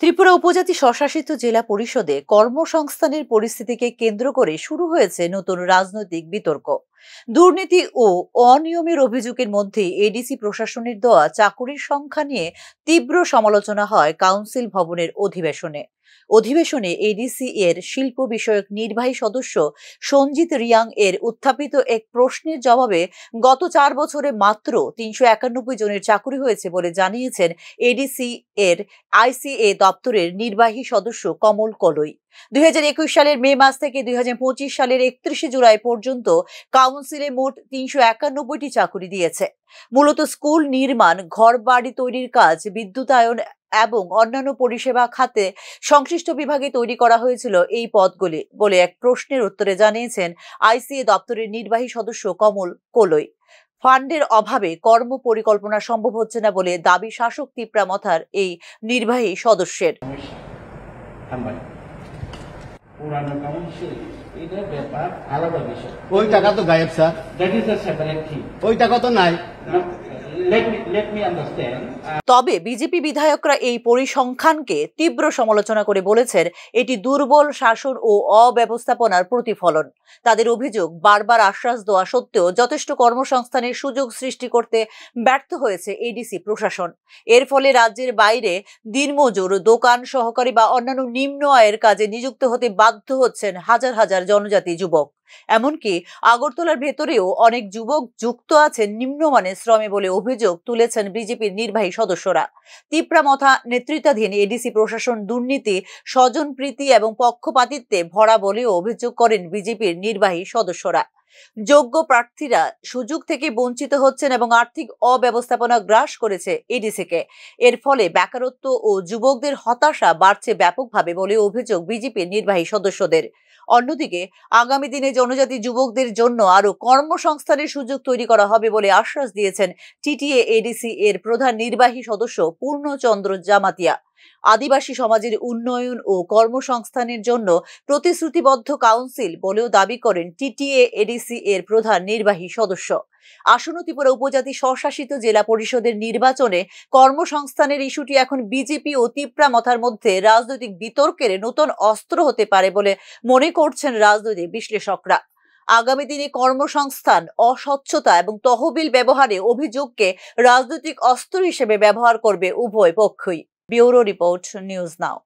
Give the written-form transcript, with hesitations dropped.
ত্রিপুরা উপজাতি স্বশাসিত জেলা পরিষদে কর্মসংস্থানের পরিস্থিতিকে কেন্দ্র করে শুরু হয়েছে নতুন রাজনৈতিক বিতর্ক। দুর্নীতি ও অনিয়মের অভিযোগের মধ্যে এডিসি প্রশাসনের দেওয়া চাকুরির সংখ্যা নিয়ে তীব্র সমালোচনা হয় কাউন্সিল ভবনের অধিবেশনে এডিসি এর শিল্প বিষয়ক নির্বাহী সদস্য সঞ্জিত রিয়াং এর উত্থাপিত এক প্রশ্নের জবাবে গত 4 বছরে মাত্র 391 জনের চাকুরি হয়েছে বলে জানিয়েছেন এডিসি এর আইসিএ দপ্তরের নির্বাহী সদস্য কমল কলই। 2021 সালের মে মাস থেকে 2025 সালের 31 জুলাই পর্যন্ত কাউন্সিলে মোট 391টি চাকুরি দিয়েছে। মূলত স্কুল নির্মাণ, ঘর বাড়ি তৈরির কাজ, বিদ্যুতায়ন এবং অন্যান্য পরিষেবা খাতে সংশ্লিষ্ট বিভাগে তৈরি করা হয়েছিল এই পদগুলি বলে এক প্রশ্নের উত্তরে জানিয়েছেন আইসিএ দপ্তরের নির্বাহী সদস্য কমল কলই। ফান্ডের অভাবে কর্ম পরিকল্পনা সম্ভব হচ্ছে না বলে দাবি শাসক তিপ্রামথার এই নির্বাহী সদস্যের। ওই টাকা তো গায়েব স্যার, ওই টাকা তো নাই। তবে বিজেপি বিধায়করা এই পরিসংখ্যানকে তীব্র সমালোচনা করে বলেছেন এটি দুর্বল শাসন ও অব্যবস্থাপনার প্রতিফলন। তাদের অভিযোগ, বারবার আশ্বাস দেওয়া সত্ত্বেও যথেষ্ট কর্মসংস্থানের সুযোগ সৃষ্টি করতে ব্যর্থ হয়েছে এডিসি প্রশাসন। এর ফলে রাজ্যের বাইরে দিনমজুর, দোকান সহকারী বা অন্যান্য নিম্ন আয়ের কাজে নিযুক্ত হতে বাধ্য হচ্ছেন হাজার হাজার জনজাতি যুবক। এমনকি আগরতলার ভেতরেও অনেক যুবক যুক্ত আছেন নিম্নমানের শ্রমে বলে অভিযোগ তুলেছেন বিজেপির নির্বাহী সদস্যরা। তিপ্রামথা নেতৃত্বাধীন এডিসি প্রশাসন দুর্নীতি, স্বজনপ্রীতি এবং পক্ষপাতিত্বে ভরা বলেও অভিযোগ করেন বিজেপির নির্বাহী সদস্যরা। যোগ্য প্রার্থীরা সুযোগ থেকে বঞ্চিত হচ্ছেন এবং আর্থিক অব্যবস্থাপনা গ্রাস করেছে এডিসিকে। এর ফলে বেকারত্ব ও যুবকদের হতাশা বাড়ছে ব্যাপকভাবে বলে অভিযোগ বিজেপির নির্বাহী সদস্যদের। অন্যদিকে আগামী দিনে জনজাতি যুবকদের জন্য আরো কর্মসংস্থানের সুযোগ তৈরি করা হবে বলে আশ্বাস দিয়েছেন টিটিএ এডিসি এর প্রধান নির্বাহী সদস্য পূর্ণচন্দ্র জামাতিয়া। আদিবাসী সমাজের উন্নয়ন ও কর্মসংস্থানের জন্য প্রতিশ্রুতিবদ্ধ কাউন্সিল বলেও দাবি করেন টিটিএ এডিসি এর প্রধান নির্বাহী সদস্য। আসন্ন ত্রিপুরা উপজাতি স্বশাসিত জেলা পরিষদের নির্বাচনে কর্মসংস্থানের ইস্যুটি এখন বিজেপি ও তিপ্রামথার মধ্যে রাজনৈতিক বিতর্কের নতুন অস্ত্র হতে পারে বলে মনে করছেন রাজনৈতিক বিশ্লেষকরা। আগামী দিনে কর্মসংস্থান, অস্বচ্ছতা এবং তহবিল ব্যবহারে অভিযোগকে রাজনৈতিক অস্ত্র হিসেবে ব্যবহার করবে উভয় পক্ষই। Bureau report, news now.